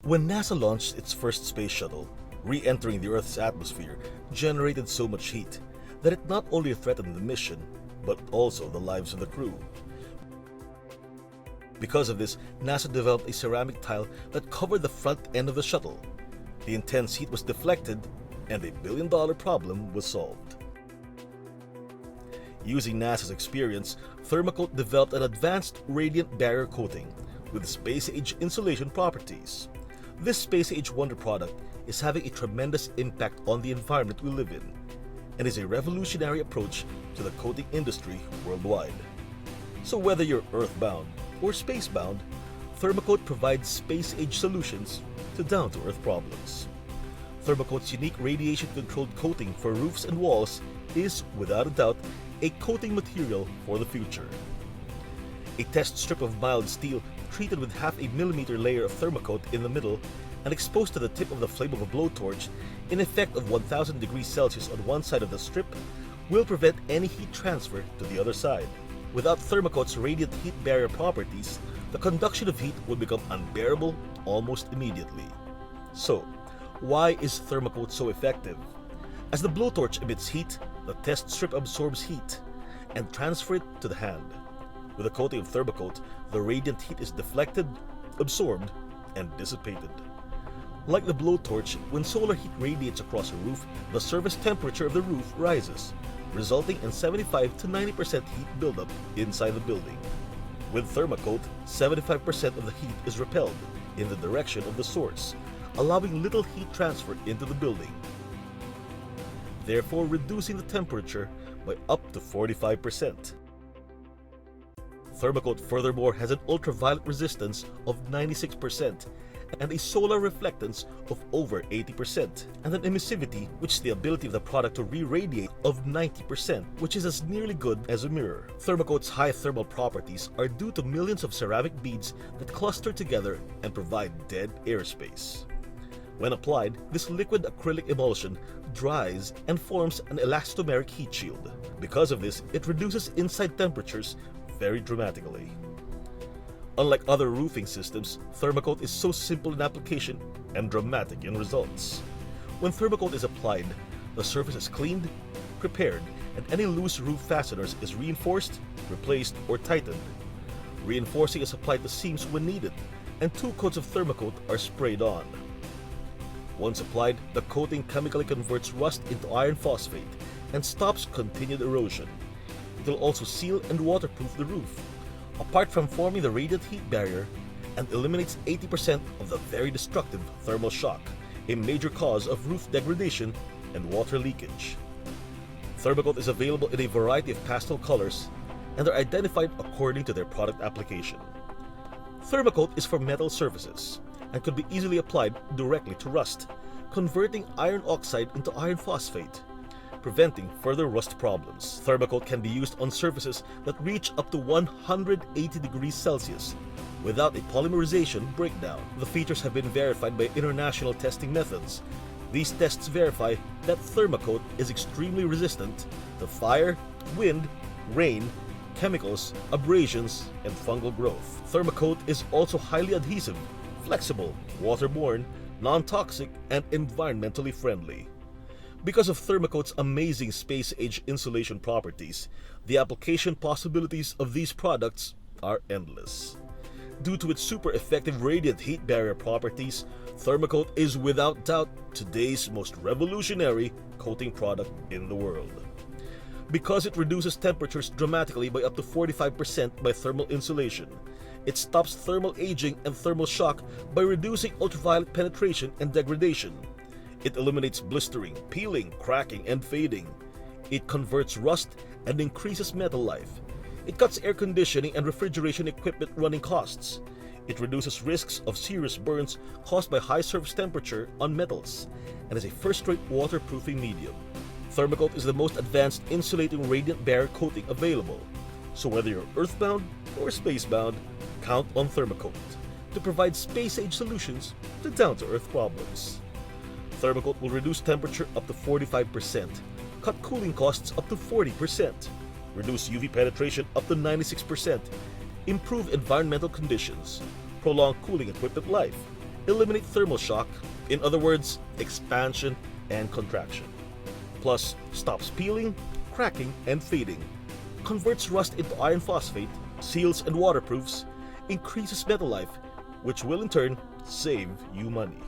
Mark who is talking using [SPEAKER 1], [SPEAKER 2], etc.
[SPEAKER 1] When NASA launched its first space shuttle, re-entering the Earth's atmosphere generated so much heat that it not only threatened the mission, but also the lives of the crew. Because of this, NASA developed a ceramic tile that covered the front end of the shuttle. The intense heat was deflected, and a billion-dollar problem was solved. Using NASA's experience, Thermacoat developed an advanced radiant barrier coating with space-age insulation properties. This space-age wonder product is having a tremendous impact on the environment we live in, and is a revolutionary approach to the coating industry worldwide. So whether you're earthbound or spacebound, Thermacoat provides space-age solutions to down-to-earth problems. Thermacoat's unique radiation-controlled coating for roofs and walls is, without a doubt, a coating material for the future. A test strip of mild steel treated with half a millimeter layer of Thermacoat in the middle and exposed to the tip of the flame of a blowtorch in effect of 1000 degrees Celsius on one side of the strip will prevent any heat transfer to the other side. Without Thermacoat's radiant heat barrier properties, the conduction of heat would become unbearable almost immediately. So, why is Thermacoat so effective? As the blowtorch emits heat, the test strip absorbs heat and transfers it to the hand. With a coating of Thermacoat, the radiant heat is deflected, absorbed, and dissipated. Like the blowtorch, when solar heat radiates across a roof, the surface temperature of the roof rises, resulting in 75 to 90% heat buildup inside the building. With Thermacoat, 75% of the heat is repelled in the direction of the source, allowing little heat transfer into the building, therefore reducing the temperature by up to 45%. Thermacoat furthermore has an ultraviolet resistance of 96% and a solar reflectance of over 80%, and an emissivity, which is the ability of the product to re-radiate, of 90%, which is as nearly good as a mirror. Thermacoat's high thermal properties are due to millions of ceramic beads that cluster together and provide dead airspace. When applied, this liquid acrylic emulsion dries and forms an elastomeric heat shield. Because of this, it reduces inside temperatures very dramatically. Unlike other roofing systems, Thermacoat is so simple in application and dramatic in results. When Thermacoat is applied, the surface is cleaned, prepared, and any loose roof fasteners is reinforced, replaced, or tightened. Reinforcing is applied to seams when needed, and 2 coats of Thermacoat are sprayed on. Once applied, the coating chemically converts rust into iron phosphate and stops continued erosion. It will also seal and waterproof the roof, apart from forming the radiant heat barrier, and eliminates 80% of the very destructive thermal shock, a major cause of roof degradation and water leakage. Thermacoat is available in a variety of pastel colors and are identified according to their product application. Thermacoat is for metal surfaces and could be easily applied directly to rust, converting iron oxide into iron phosphate, preventing further rust problems. Thermacoat can be used on surfaces that reach up to 180 degrees Celsius without a polymerization breakdown. The features have been verified by international testing methods. These tests verify that Thermacoat is extremely resistant to fire, wind, rain, chemicals, abrasions, and fungal growth. Thermacoat is also highly adhesive, flexible, waterborne, non-toxic, and environmentally friendly. Because of Thermacoat's amazing space-age insulation properties, the application possibilities of these products are endless. Due to its super effective radiant heat barrier properties, Thermacoat is without doubt today's most revolutionary coating product in the world. Because it reduces temperatures dramatically by up to 45% by thermal insulation, it stops thermal aging and thermal shock by reducing ultraviolet penetration and degradation. It eliminates blistering, peeling, cracking, and fading. It converts rust and increases metal life. It cuts air conditioning and refrigeration equipment running costs. It reduces risks of serious burns caused by high surface temperature on metals and is a first-rate waterproofing medium. Thermacoat is the most advanced insulating radiant barrier coating available. So whether you're earthbound or spacebound, count on Thermacoat to provide space-age solutions to down-to-earth problems. Thermacoat will reduce temperature up to 45%, cut cooling costs up to 40%, reduce UV penetration up to 96%, improve environmental conditions, prolong cooling equipment life, eliminate thermal shock, in other words, expansion and contraction. Plus, stops peeling, cracking, and fading, converts rust into iron phosphate, seals and waterproofs, increases metal life, which will in turn save you money.